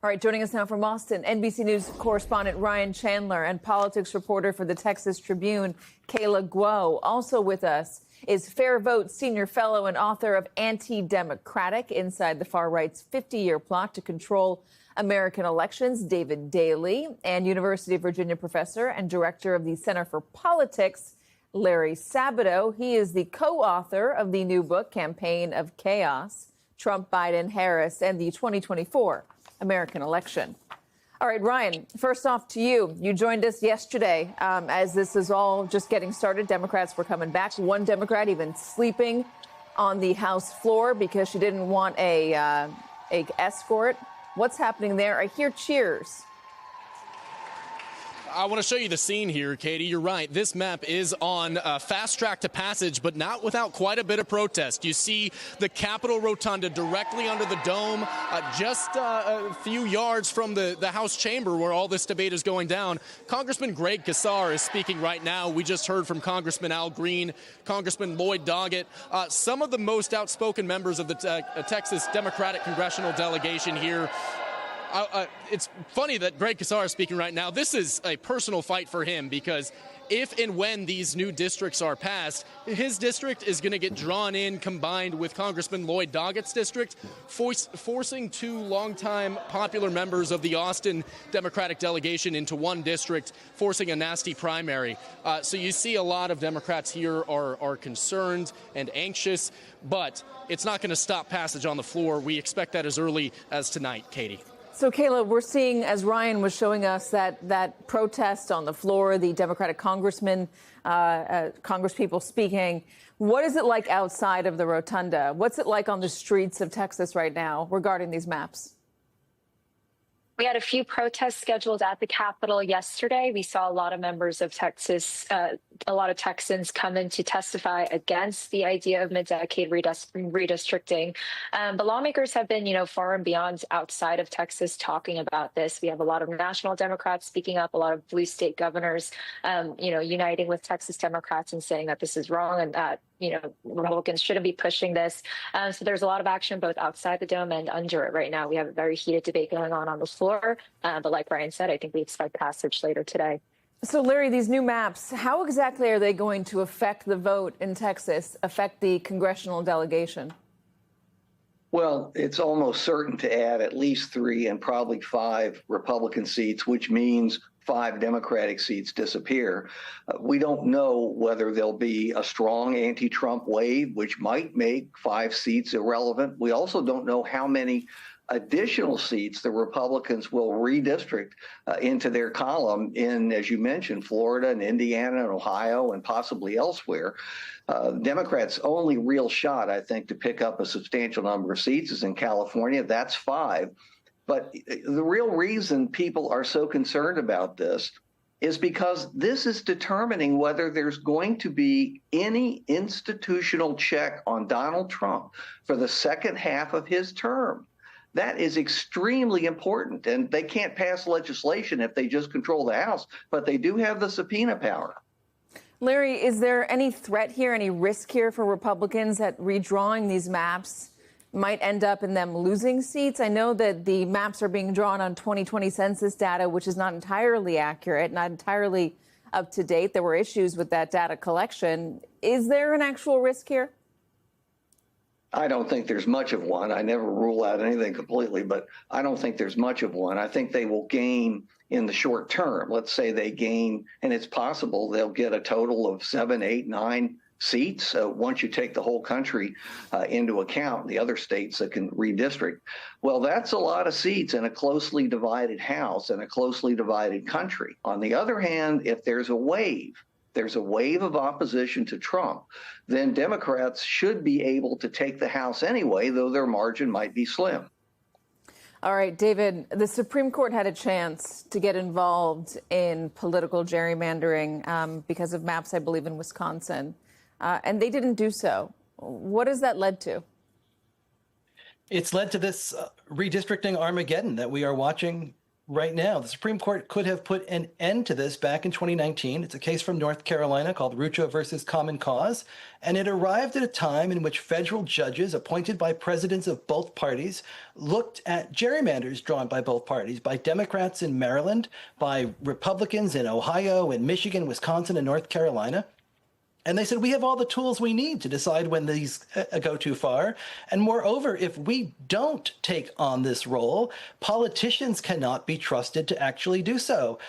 All right, joining us now from Austin, NBC News correspondent Ryan Chandler and politics reporter for the Texas Tribune, Kayla Guo. Also with us is Fair Vote senior fellow and author of Anti-Democratic: Inside the Far Right's 50-Year Plot to Control American Elections, David Daley, and University of Virginia professor and director of the Center for Politics, Larry Sabato. He is the co-author of the new book, Campaign of Chaos: Trump, Biden, Harris, and the 2024 American Election. All right, Ryan, first off to you. You joined us yesterday as this is all just getting started. Democrats were coming back. One Democrat even sleeping on the House floor because she didn't want a escort. What's happening there? I hear cheers. I want to show you the scene here, Katie. You're right. This map is on fast track to passage, but not without quite a bit of protest. You see the Capitol Rotunda directly under the dome, just a few yards from the House chamber where all this debate is going down. Congressman Greg Casar is speaking right now. We just heard from Congressman Al Green, Congressman Lloyd Doggett, some of the most outspoken members of the Texas Democratic congressional delegation here. It's funny that Greg Casar is speaking right now. This is a personal fight for him because if and when these new districts are passed, his district is going to get drawn in, combined with Congressman Lloyd Doggett's district, forcing two longtime popular members of the Austin Democratic delegation into one district, forcing a nasty primary. So you see a lot of Democrats here are concerned and anxious, but it's not going to stop passage on the floor. We expect that as early as tonight, Katie. So, Kayla, we're seeing, as Ryan was showing us, that protest on the floor, the Democratic congressmen, congresspeople speaking. What is it like outside of the rotunda? What's it like on the streets of Texas right now regarding these maps? We had a few protests scheduled at the Capitol yesterday. We saw a lot of members of Texas, a lot of Texans come in to testify against the idea of mid-decade redistricting. But lawmakers have been, far and beyond outside of Texas talking about this. We have a lot of national Democrats speaking up, a lot of blue state governors, uniting with Texas Democrats and saying that this is wrong and that Republicans shouldn't be pushing this. So there's a lot of action both outside the dome and under it right now. We have a very heated debate going on the floor. But like Brian said, I think we expect passage later today. So, Larry, these new maps, how exactly are they going to affect the vote in Texas, affect the congressional delegation? Well, it's almost certain to add at least 3 and probably 5 Republican seats, which means 5 Democratic seats disappear. We don't know whether there'll be a strong anti-Trump wave, which might make 5 seats irrelevant. We also don't know how many additional seats the Republicans will redistrict into their column in, as you mentioned, Florida and Indiana and Ohio and possibly elsewhere. Democrats' only real shot, I think, to pick up a substantial number of seats is in California. That's 5. But the real reason people are so concerned about this is because this is determining whether there's going to be any institutional check on Donald Trump for the second half of his term. That is extremely important, and they can't pass legislation if they just control the House, but they do have the subpoena power. Larry, is there any threat here, any risk here for Republicans that redrawing these maps might end up in them losing seats? I know that the maps are being drawn on 2020 census data, which is not entirely accurate, not entirely up to date. There were issues with that data collection. Is there an actual risk here? I don't think there's much of one. I never rule out anything completely, but I don't think there's much of one. I think they will gain in the short term. Let's say they gain, and it's possible they'll get a total of 7, 8, 9 seats. Once you take the whole country into account, the other states that can redistrict. Well, that's a lot of seats in a closely divided House and a closely divided country. On the other hand, if there's a wave of opposition to Trump, then Democrats should be able to take the House anyway, though their margin might be slim. All right, David, the Supreme Court had a chance to get involved in political gerrymandering because of maps, I believe, in Wisconsin, and they didn't do so. What has that led to? It's led to this redistricting Armageddon that we are watching right now. The Supreme Court could have put an end to this back in 2019. It's a case from North Carolina called Rucho versus Common Cause, and it arrived at a time in which federal judges appointed by presidents of both parties looked at gerrymanders drawn by both parties, by Democrats in Maryland, by Republicans in Ohio and Michigan, Wisconsin, and North Carolina. And they said, we have all the tools we need to decide when these go too far. And moreover, if we don't take on this role, politicians cannot be trusted to actually do so.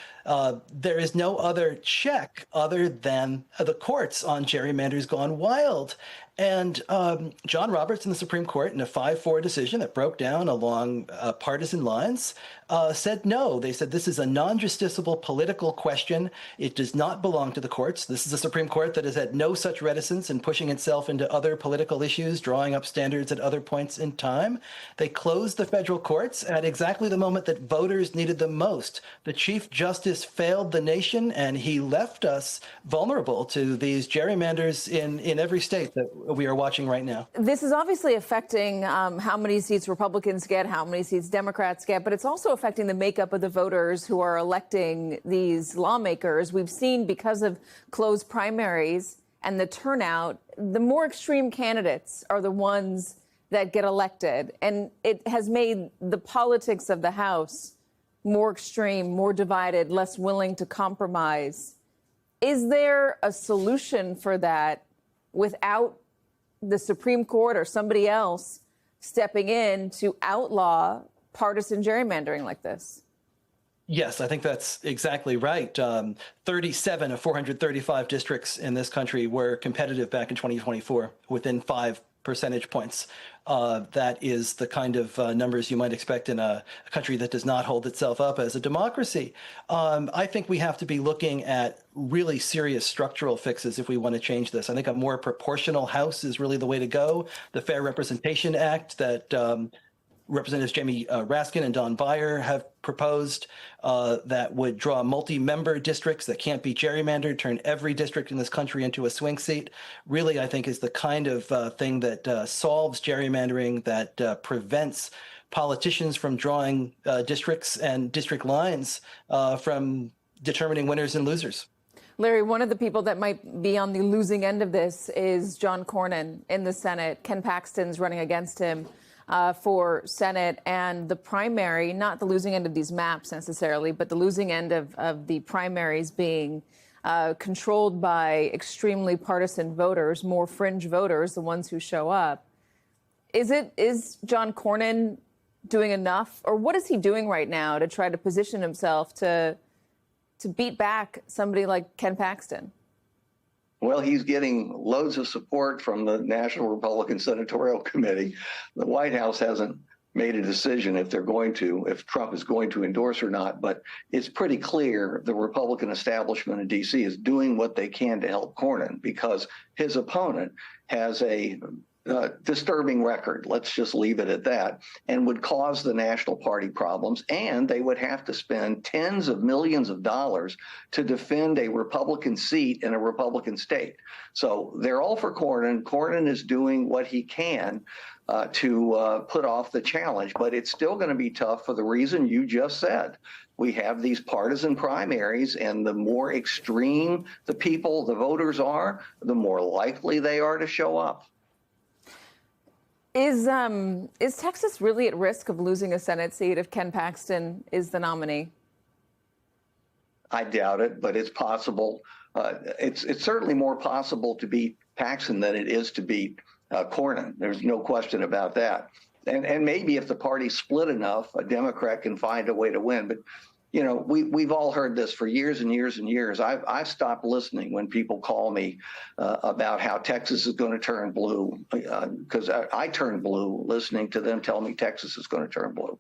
There is no other check other than the courts on gerrymanders gone wild. And John Roberts in the Supreme Court, in a 5-4 decision that broke down along partisan lines, said no. They said this is a non-justiciable political question. It does not belong to the courts. This is a Supreme Court that has had no such reticence in pushing itself into other political issues, drawing up standards at other points in time. They closed the federal courts at exactly the moment that voters needed them most. The Chief Justice failed the nation, and he left us vulnerable to these gerrymanders in every state that we are watching right now. This is obviously affecting how many seats Republicans get, how many seats Democrats get, but it's also affecting the makeup of the voters who are electing these lawmakers. We've seen, because of closed primaries and the turnout, the more extreme candidates are the ones that get elected. And it has made the politics of the House more extreme, more divided, less willing to compromise. Is there a solution for that without the Supreme Court or somebody else stepping in to outlaw partisan gerrymandering like this? Yes, I think that's exactly right. 37 of 435 districts in this country were competitive back in 2024, within 5 percentage points. That is the kind of numbers you might expect in a country that does not hold itself up as a democracy. I think we have to be looking at really serious structural fixes if we want to change this. I think a more proportional House is really the way to go. The Fair Representation Act that Representatives Jamie Raskin and Don Beyer have proposed that would draw multi-member districts that can't be gerrymandered, turn every district in this country into a swing seat, really, I think, is the kind of thing that solves gerrymandering, that prevents politicians from drawing districts and district lines from determining winners and losers. Larry, one of the people that might be on the losing end of this is John Cornyn in the Senate. Ken Paxton's running against him for Senate, and the primary, not the losing end of these maps necessarily, but the losing end of the primaries being controlled by extremely partisan voters, more fringe voters, the ones who show up. Is John Cornyn doing enough, or what is he doing right now to try to position himself to beat back somebody like Ken Paxton? Well, he's getting loads of support from the National Republican Senatorial Committee. The White House hasn't made a decision if Trump is going to endorse or not, but it's pretty clear the Republican establishment in D.C. is doing what they can to help Cornyn, because his opponent has a disturbing record, let's just leave it at that, and would cause the National Party problems, and they would have to spend tens of millions of dollars to defend a Republican seat in a Republican state. So they're all for Cornyn. Cornyn is doing what he can to put off the challenge, but it's still going to be tough for the reason you just said. We have these partisan primaries, and the more extreme the voters are, the more likely they are to show up. Is Texas really at risk of losing a Senate seat if Ken Paxton is the nominee? I doubt it, but it's possible. It's certainly more possible to beat Paxton than it is to beat Cornyn. There's no question about that. And maybe if the party's split enough, a Democrat can find a way to win. But you know, we've all heard this for years and years and years. I've stopped listening when people call me about how Texas is going to turn blue, because I turn blue listening to them tell me Texas is going to turn blue.